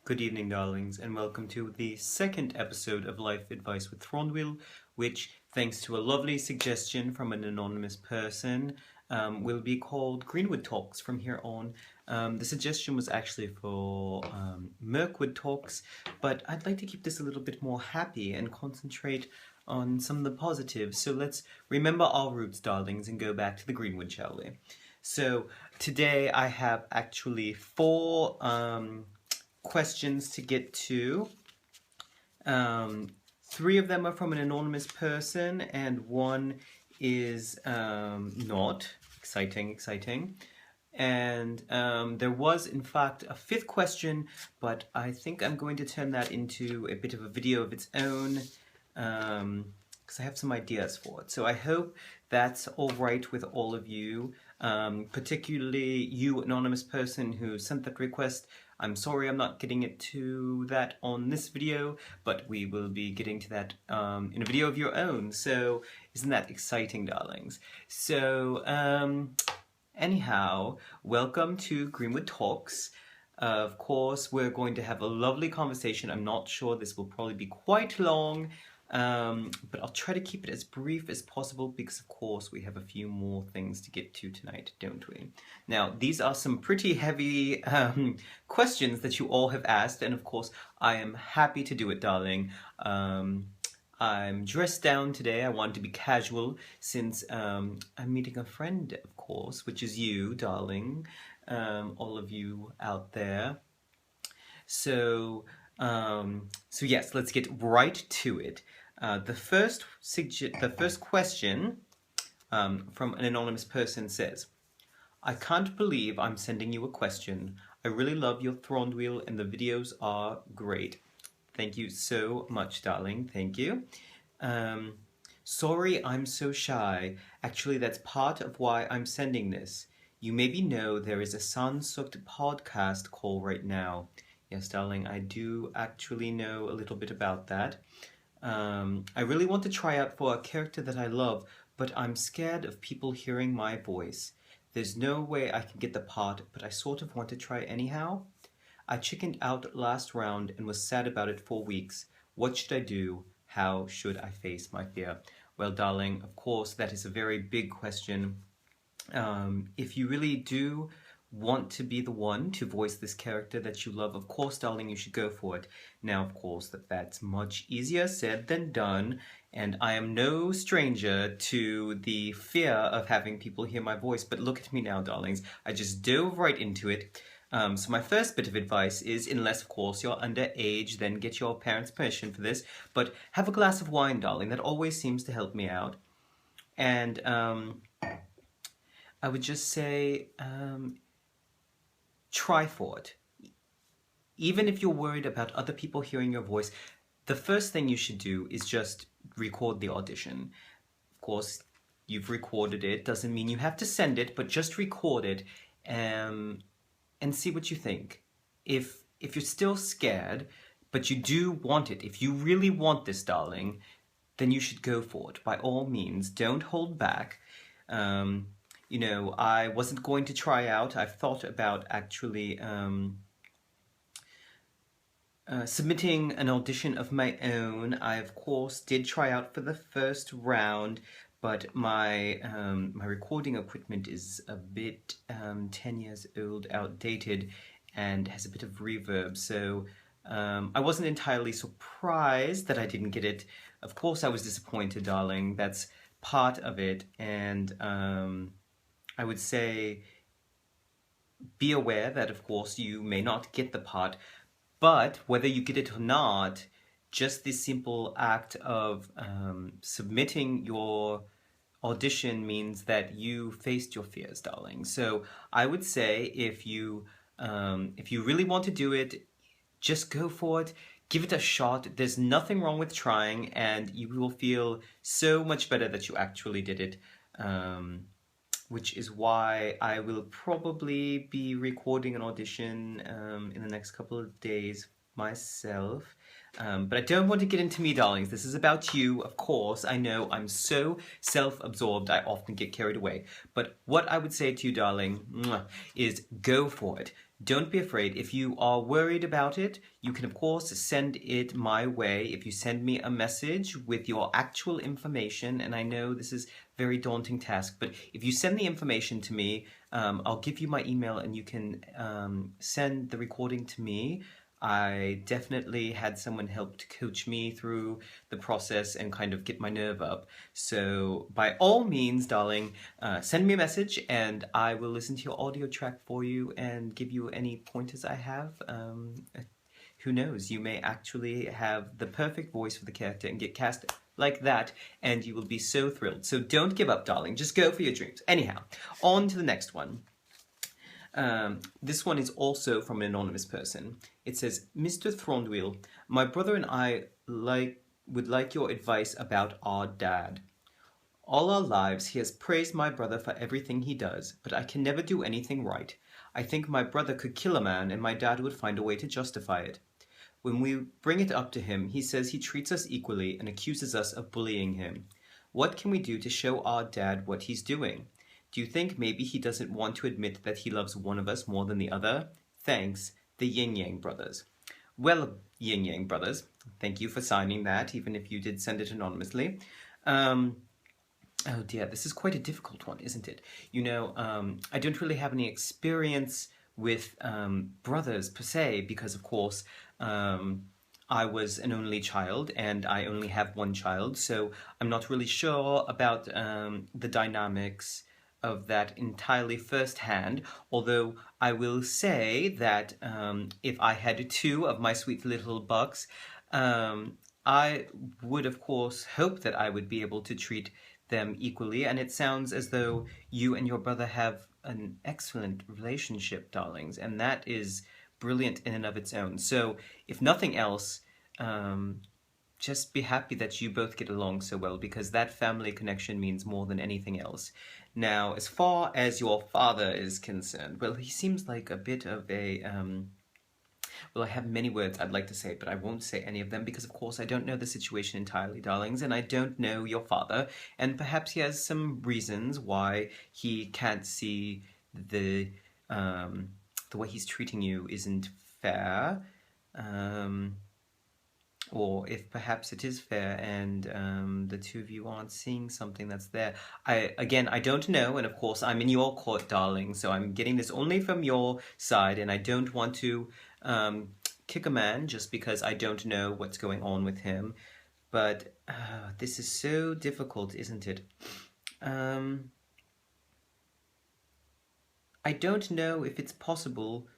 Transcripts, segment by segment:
Good evening, darlings, and welcome to the second episode of Life Advice with Thranduil, which, thanks to a lovely suggestion from an anonymous person, will be called Greenwood Talks from here on. The suggestion was actually for Mirkwood Talks, but I'd like to keep this a little bit more happy and concentrate on some of the positives. So let's remember our roots, darlings, and go back to the Greenwood, shall we? So today I have actually four questions to get to. Three of them are from an anonymous person and one is not. Exciting. And there was in fact a fifth question, but I think I'm going to turn that into a bit of a video of its own because I have some ideas for it. So I hope that's all right with all of you, particularly you anonymous person who sent that request. I'm sorry I'm not getting it to that on this video, but we will be getting to that in a video of your own. So isn't that exciting, darlings? So anyhow, welcome to Greenwood Talks. Of course, we're going to have a lovely conversation. I'm not sure this will probably be quite long, but I'll try to keep it as brief as possible because, of course, we have a few more things to get to tonight, don't we? Now, these are some pretty heavy questions that you all have asked, and of course, I am happy to do it, darling. I'm dressed down today. I want to be casual since I'm meeting a friend, of course, which is you, darling, all of you out there. So yes, let's get right to it. The first question from an anonymous person says, I can't believe I'm sending you a question. I really love your Thranduil and the videos are great. Thank you so much, darling. Thank you. Sorry, I'm so shy. Actually, that's part of why I'm sending this. You maybe know there is a Sansukt podcast call right now. Yes, darling, I do actually know a little bit about that. I really want to try out for a character that I love, but I'm scared of people hearing my voice. There's no way I can get the part, but I sort of want to try anyhow. I chickened out last round and was sad about it for weeks. What should I do? How should I face my fear? Well, darling, of course, that is a very big question. If you really do want to be the one to voice this character that you love, of course, darling, you should go for it. Now, of course, that's much easier said than done, and I am no stranger to the fear of having people hear my voice, but look at me now, darlings. I just dove right into it. So my first bit of advice is, unless, of course, you're underage, then get your parents' permission for this, but have a glass of wine, darling. That always seems to help me out. And I would just say, try for it. Even if you're worried about other people hearing your voice, the first thing you should do is just record the audition. Of course, you've recorded it. Doesn't mean you have to send it, but just record it and see what you think. If you're still scared, but you do want it, if you really want this, darling, then you should go for it. By all means, don't hold back. You know, I wasn't going to try out. I've thought about actually submitting an audition of my own. I, of course, did try out for the first round, but my recording equipment is a bit 10 years old, outdated, and has a bit of reverb. So I wasn't entirely surprised that I didn't get it. Of course, I was disappointed, darling. That's part of it, and I would say be aware that, of course, you may not get the part, but whether you get it or not, just this simple act of submitting your audition means that you faced your fears, darling. So I would say if you really want to do it, just go for it. Give it a shot. There's nothing wrong with trying, and you will feel so much better that you actually did it. Which is why I will probably be recording an audition in the next couple of days myself. But I don't want to get into me, darlings. This is about you, of course. I know I'm so self-absorbed, I often get carried away. But what I would say to you, darling, is go for it. Don't be afraid. If you are worried about it, you can of course send it my way. If you send me a message with your actual information, and I know this is a very daunting task, but if you send the information to me, I'll give you my email and you can send the recording to me. I definitely had someone help to coach me through the process and kind of get my nerve up. So by all means, darling, send me a message and I will listen to your audio track for you and give you any pointers I have. Who knows, you may actually have the perfect voice for the character and get cast like that, and you will be so thrilled. So don't give up, darling. Just go for your dreams. Anyhow, on to the next one. This one is also from an anonymous person. It says, Mr. Thranduil, my brother and I would like your advice about our dad. All our lives he has praised my brother for everything he does, but I can never do anything right. I think my brother could kill a man and my dad would find a way to justify it. When we bring it up to him, he says he treats us equally and accuses us of bullying him. What can we do to show our dad what he's doing? Do you think maybe he doesn't want to admit that he loves one of us more than the other? Thanks, the Yin Yang Brothers. Well, Yin Yang Brothers, thank you for signing that, even if you did send it anonymously. Oh dear, this is quite a difficult one, isn't it? You know, I don't really have any experience with brothers per se, because of course I was an only child and I only have one child, so I'm not really sure about the dynamics of that entirely firsthand, although I will say that if I had two of my sweet little bucks, I would of course hope that I would be able to treat them equally, and it sounds as though you and your brother have an excellent relationship, darlings, and that is brilliant in and of its own. So if nothing else, just be happy that you both get along so well, because that family connection means more than anything else. Now, as far as your father is concerned, well, he seems like a bit of a, well, I have many words I'd like to say, but I won't say any of them because, of course, I don't know the situation entirely, darlings, and I don't know your father, and perhaps he has some reasons why he can't see the way he's treating you isn't fair. Or if perhaps it is fair and the two of you aren't seeing something that's there. I don't know, and of course I'm in your court, darling, so I'm getting this only from your side, and I don't want to kick a man just because I don't know what's going on with him. But this is so difficult, isn't it? I don't know if it's possible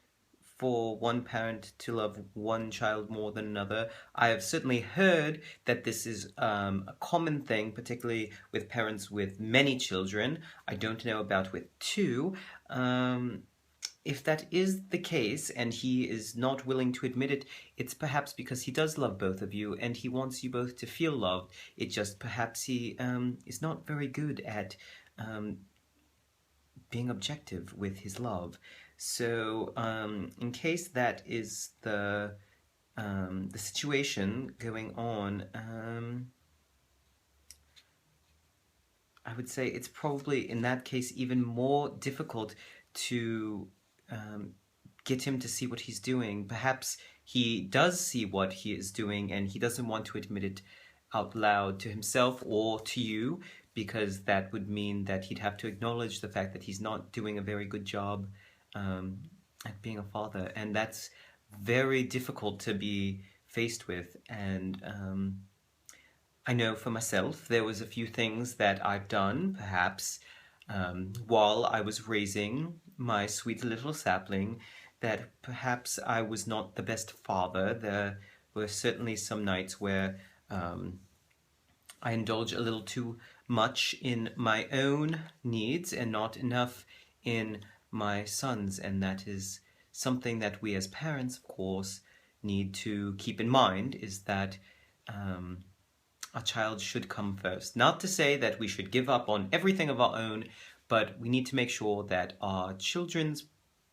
for one parent to love one child more than another. I have certainly heard that this is a common thing, particularly with parents with many children. I don't know about with two. If that is the case and he is not willing to admit it, it's perhaps because he does love both of you and he wants you both to feel loved. It just perhaps he is not very good at being objective with his love. So, in case that is the situation going on, I would say it's probably in that case even more difficult to get him to see what he's doing. Perhaps he does see what he is doing and he doesn't want to admit it out loud to himself or to you, because that would mean that he'd have to acknowledge the fact that he's not doing a very good job at being a father, and that's very difficult to be faced with. And I know for myself there was a few things that I've done perhaps while I was raising my sweet little sapling that perhaps I was not the best father. There were certainly some nights where I indulge a little too much in my own needs and not enough in my sons, and that is something that we as parents, of course, need to keep in mind, is that our child should come first. Not to say that we should give up on everything of our own, but we need to make sure that our children's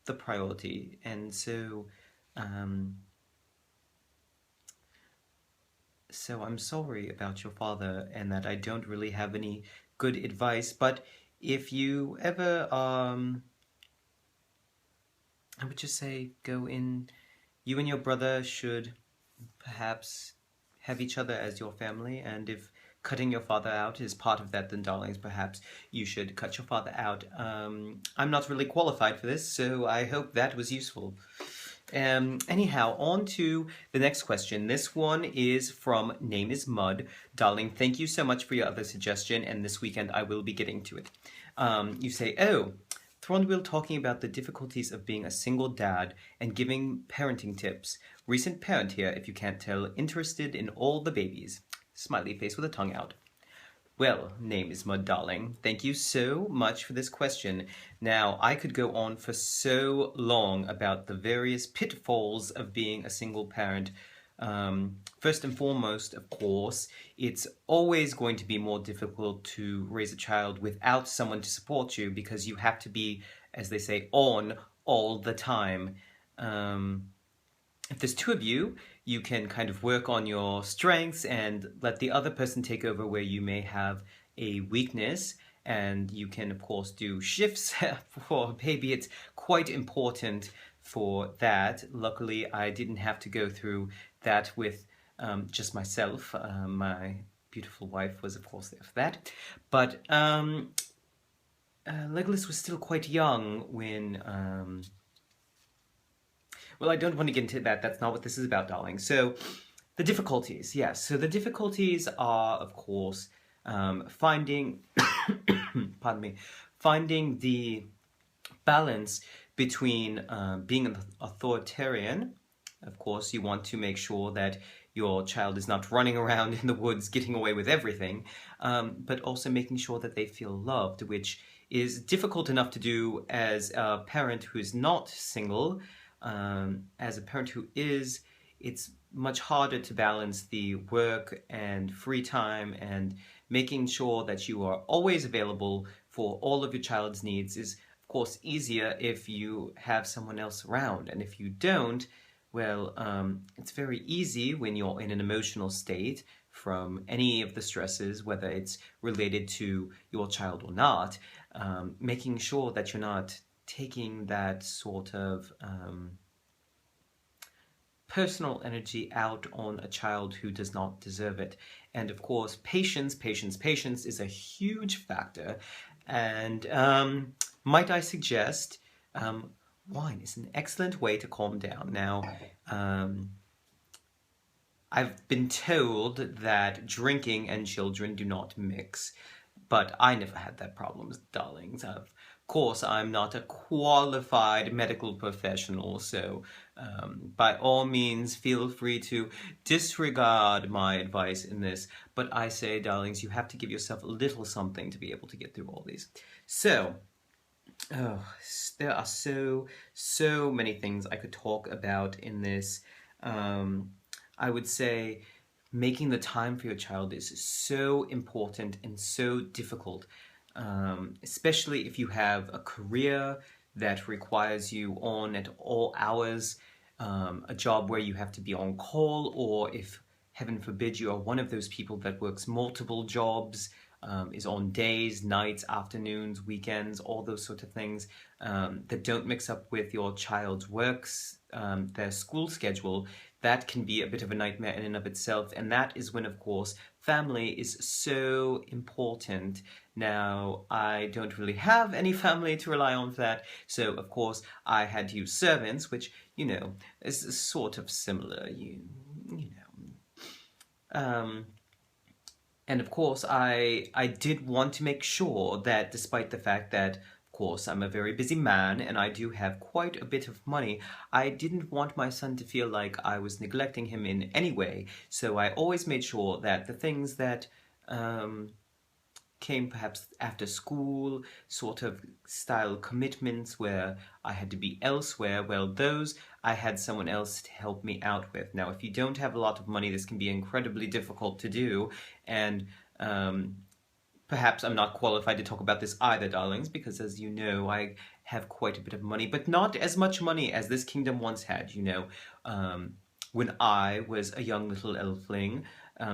the priority. And so I'm sorry about your father and that I don't really have any good advice, but if you ever I would just say go in. You and your brother should perhaps have each other as your family, and if cutting your father out is part of that, then darlings, perhaps you should cut your father out. I'm not really qualified for this, so I hope that was useful. Anyhow, on to the next question. This one is from Name is Mud. Darling, thank you so much for your other suggestion, and this weekend I will be getting to it. You say, oh, Thranduil talking about the difficulties of being a single dad and giving parenting tips. Recent parent here, if you can't tell, interested in all the babies. Smiley face with a tongue out. Well, Name is Mud, darling. Thank you so much for this question. Now, I could go on for so long about the various pitfalls of being a single parent. First and foremost, of course, it's always going to be more difficult to raise a child without someone to support you because you have to be, as they say, on all the time. If there's two of you, you can kind of work on your strengths and let the other person take over where you may have a weakness. And you can, of course, do shifts for a baby. It's quite important for that. Luckily, I didn't have to go through that with just myself. My beautiful wife was, of course, there for that. But Legolas was still quite young when... Well, I don't want to get into that. That's not what this is about, darling. So, the difficulties, yes. So the difficulties are, of course, finding, pardon me, finding the balance between being an authoritarian. Of course, you want to make sure that your child is not running around in the woods getting away with everything, but also making sure that they feel loved, which is difficult enough to do as a parent who's not single. As a parent who is, it's much harder to balance the work and free time, and making sure that you are always available for all of your child's needs is, of course, easier if you have someone else around. And if you don't, well, it's very easy when you're in an emotional state from any of the stresses, whether it's related to your child or not, making sure that you're not taking that sort of personal energy out on a child who does not deserve it. And of course, patience is a huge factor. And might I suggest, wine is an excellent way to calm down. Now, I've been told that drinking and children do not mix, but I never had that problem, darlings. Of course, I'm not a qualified medical professional, so by all means, feel free to disregard my advice in this. But I say, darlings, you have to give yourself a little something to be able to get through all these. So, there are so many things I could talk about in this. I would say making the time for your child is so important and so difficult, especially if you have a career that requires you on at all hours, a job where you have to be on call, or if, heaven forbid, you are one of those people that works multiple jobs, is on days, nights, afternoons, weekends, all those sort of things that don't mix up with your child's works, their school schedule. That can be a bit of a nightmare in and of itself, and that is when, of course, family is so important. Now, I don't really have any family to rely on for that, so, of course, I had to use servants, which, you know, is sort of similar, you know. And, of course, I did want to make sure that despite the fact that, course, I'm a very busy man and I do have quite a bit of money, I didn't want my son to feel like I was neglecting him in any way, so I always made sure that the things that came perhaps after school, sort of style commitments where I had to be elsewhere, well, those I had someone else to help me out with. Now, if you don't have a lot of money, this can be incredibly difficult to do, and perhaps I'm not qualified to talk about this either, darlings, because as you know, I have quite a bit of money, but not as much money as this kingdom once had, you know. When I was a young little elfling,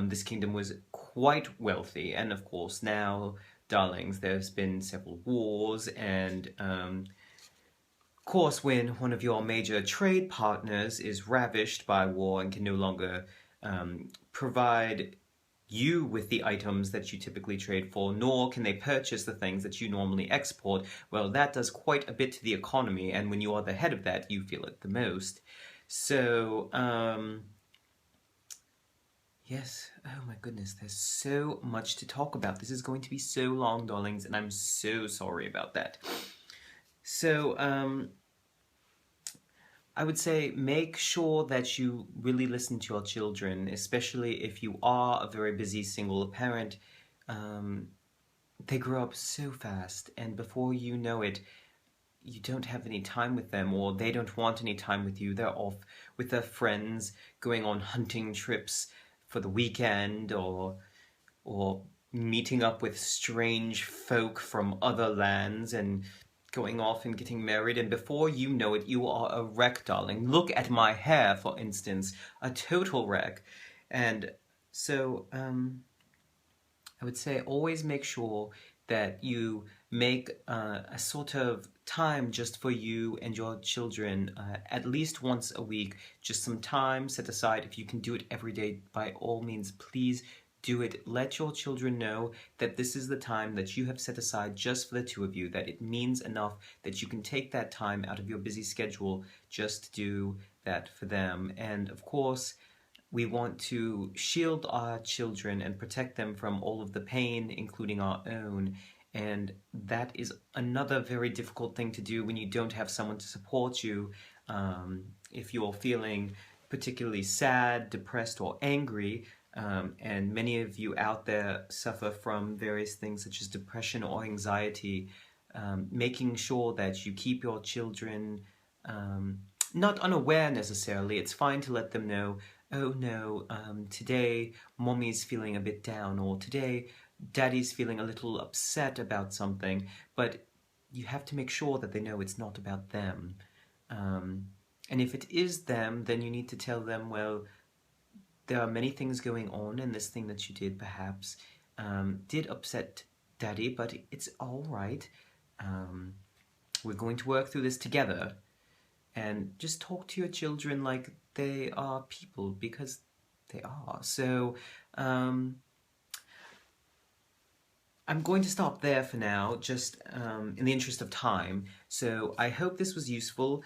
this kingdom was quite wealthy, and of course now, darlings, there's been several wars, and Of course, when one of your major trade partners is ravished by war and can no longer provide you with the items that you typically trade for, nor can they purchase the things that you normally export, well, that does quite a bit to the economy, and when you are the head of that, you feel it the most. So, yes, oh my goodness, there's so much to talk about. This is going to be so long, darlings, and I'm so sorry about that. So, I would say make sure that you really listen to your children, especially if you are a very busy single parent. Um, they grow up so fast, and before you know it, you don't have any time with them, or they don't want any time with you. They're off with their friends, going on hunting trips for the weekend, or meeting up with strange folk from other lands and going off and getting married, and before you know it, you are a wreck, darling. Look at my hair, for instance, a total wreck. And so, I would say always make sure that you make a sort of time just for you and your children, at least once a week, just some time set aside. If you can do it every day, by all means, please do it. Let your children know that this is the time that you have set aside just for the two of you, that it means enough that you can take that time out of your busy schedule just to do that for them. And of course, we want to shield our children and protect them from all of the pain, including our own. And that is another very difficult thing to do when you don't have someone to support you. If you're feeling particularly sad, depressed, or angry, and many of you out there suffer from various things such as depression or anxiety, making sure that you keep your children not unaware necessarily. It's fine to let them know, oh no, today mommy's feeling a bit down, or today daddy's feeling a little upset about something, but you have to make sure that they know it's not about them. And if it is them, then you need to tell them, well, there are many things going on, and this thing that you did perhaps did upset daddy, but it's all right. We're going to work through this together. And just talk to your children like they are people, because they are. So, I'm going to stop there for now, just in the interest of time. So I hope this was useful.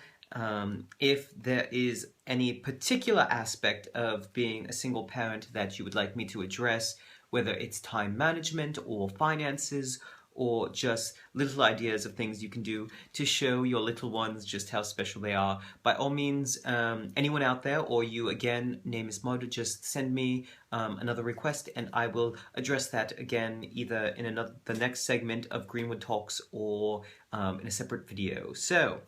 If there is any particular aspect of being a single parent that you would like me to address, whether it's time management or finances, or just little ideas of things you can do to show your little ones just how special they are, by all means, anyone out there, or you again, name is Moda, just send me another request and I will address that again either in the next segment of Greenwood Talks or in a separate video. So,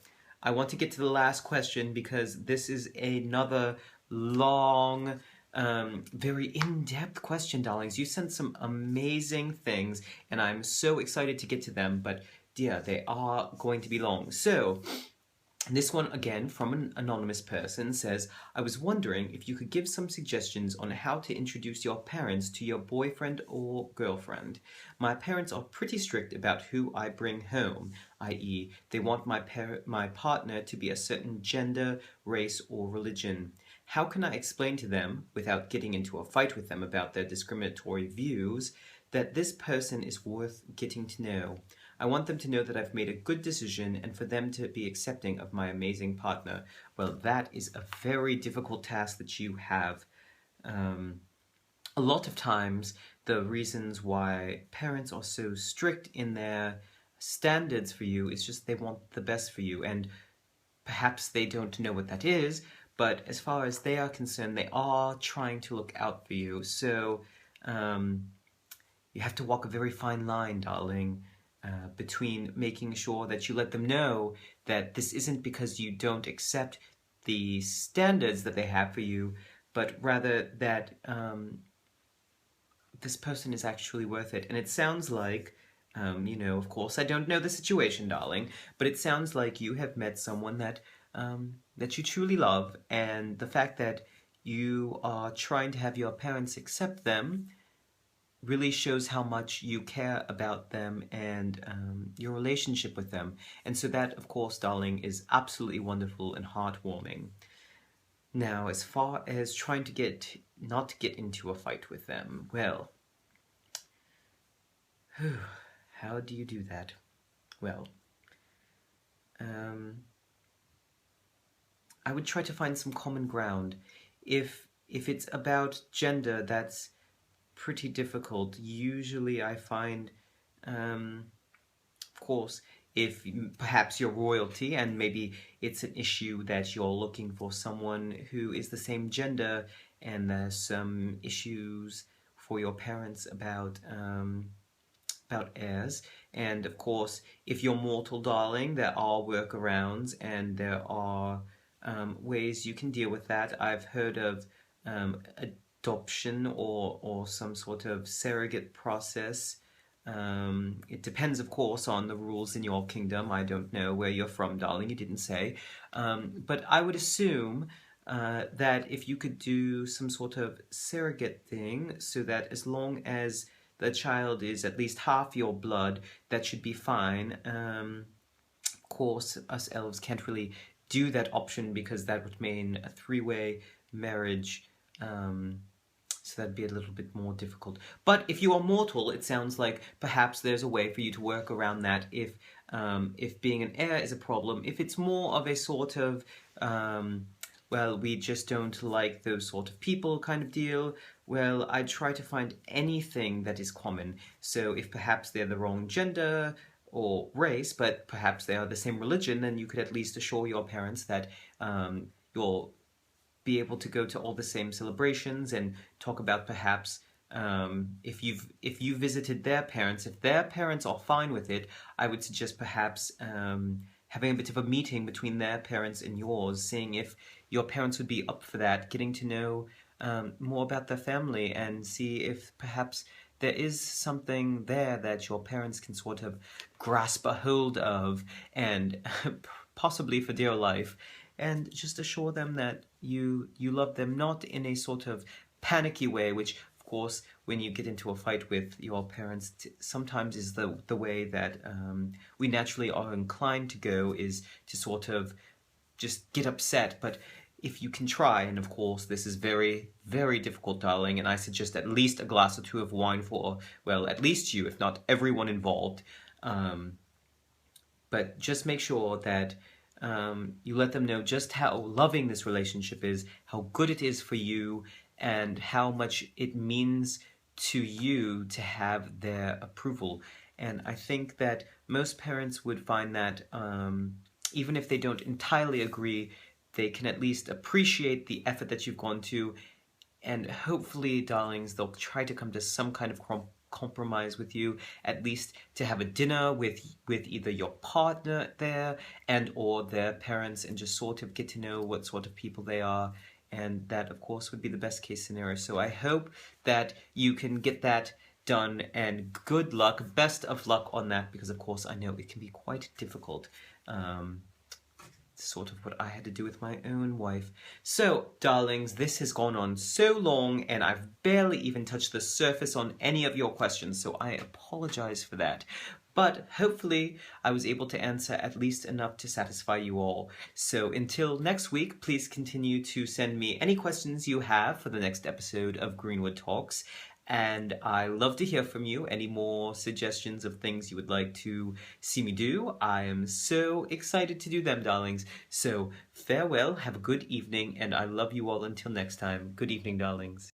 I want to get to the last question because this is another long, very in-depth question, darlings. You sent some amazing things, and I'm so excited to get to them, but dear, they are going to be long. So, this one, again, from an anonymous person, says, I was wondering if you could give some suggestions on how to introduce your parents to your boyfriend or girlfriend. My parents are pretty strict about who I bring home, i.e., they want my partner to be a certain gender, race, or religion. How can I explain to them, without getting into a fight with them about their discriminatory views, that this person is worth getting to know? I want them to know that I've made a good decision and for them to be accepting of my amazing partner. Well, that is a very difficult task that you have. A lot of times, the reasons why parents are so strict in their standards for you is just they want the best for you, and perhaps they don't know what that is, but as far as they are concerned, they are trying to look out for you. So, you have to walk a very fine line, darling, between making sure that you let them know that this isn't because you don't accept the standards that they have for you, but rather that this person is actually worth it. And it sounds like, of course, I don't know the situation, darling, but it sounds like you have met someone that you truly love, and the fact that you are trying to have your parents accept them really shows how much you care about them and your relationship with them. And so that, of course, darling, is absolutely wonderful and heartwarming. Now, as far as trying to not to get into a fight with them, well, how do you do that? Well, um, I would try to find some common ground. If it's about gender, that's pretty difficult. Usually I find, of course, if perhaps you're royalty and maybe it's an issue that you're looking for someone who is the same gender and there's some issues for your parents about heirs. And of course, if you're mortal, darling, there are workarounds and there are ways you can deal with that. I've heard of adoption or some sort of surrogate process. It depends, of course, on the rules in your kingdom. I don't know where you're from, darling, you didn't say. But I would assume that if you could do some sort of surrogate thing so that as long as the child is at least half your blood, that should be fine. Of course, us elves can't really do that option because that would mean a three-way marriage. So that'd be a little bit more difficult. But if you are mortal, it sounds like perhaps there's a way for you to work around that if being an heir is a problem. If it's more of a sort of, well, we just don't like those sort of people kind of deal, well, I try to find anything that is common. So if perhaps they're the wrong gender or race, but perhaps they are the same religion, then you could at least assure your parents that you'll be able to go to all the same celebrations and talk about perhaps if you visited their parents, if their parents are fine with it, I would suggest perhaps having a bit of a meeting between their parents and yours, seeing if your parents would be up for that, getting to know more about their family and see if perhaps there is something there that your parents can sort of grasp a hold of and possibly for dear life, and just assure them that you love them, not in a sort of panicky way, which of course when you get into a fight with your parents sometimes is the way that we naturally are inclined to go, is to sort of just get upset. But if you can try, and of course this is very, very difficult, darling, and I suggest at least a glass or two of wine for, well, at least you, if not everyone involved. But just make sure that you let them know just how loving this relationship is, how good it is for you, and how much it means to you to have their approval. And I think that most parents would find that even if they don't entirely agree, they can at least appreciate the effort that you've gone to, and hopefully, darlings, they'll try to come to some kind of compromise with you, at least to have a dinner with either your partner there and or their parents, and just sort of get to know what sort of people they are. And that, of course, would be the best case scenario. So I hope that you can get that done, and good luck, best of luck on that, because of course I know it can be quite difficult. Sort of what I had to do with my own wife. So, darlings, this has gone on so long and I've barely even touched the surface on any of your questions, so I apologize for that. But hopefully I was able to answer at least enough to satisfy you all. So until next week, please continue to send me any questions you have for the next episode of Greenwood Talks. And I love to hear from you. Any more suggestions of things you would like to see me do? I am so excited to do them, darlings. So farewell, have a good evening, and I love you all until next time. Good evening, darlings.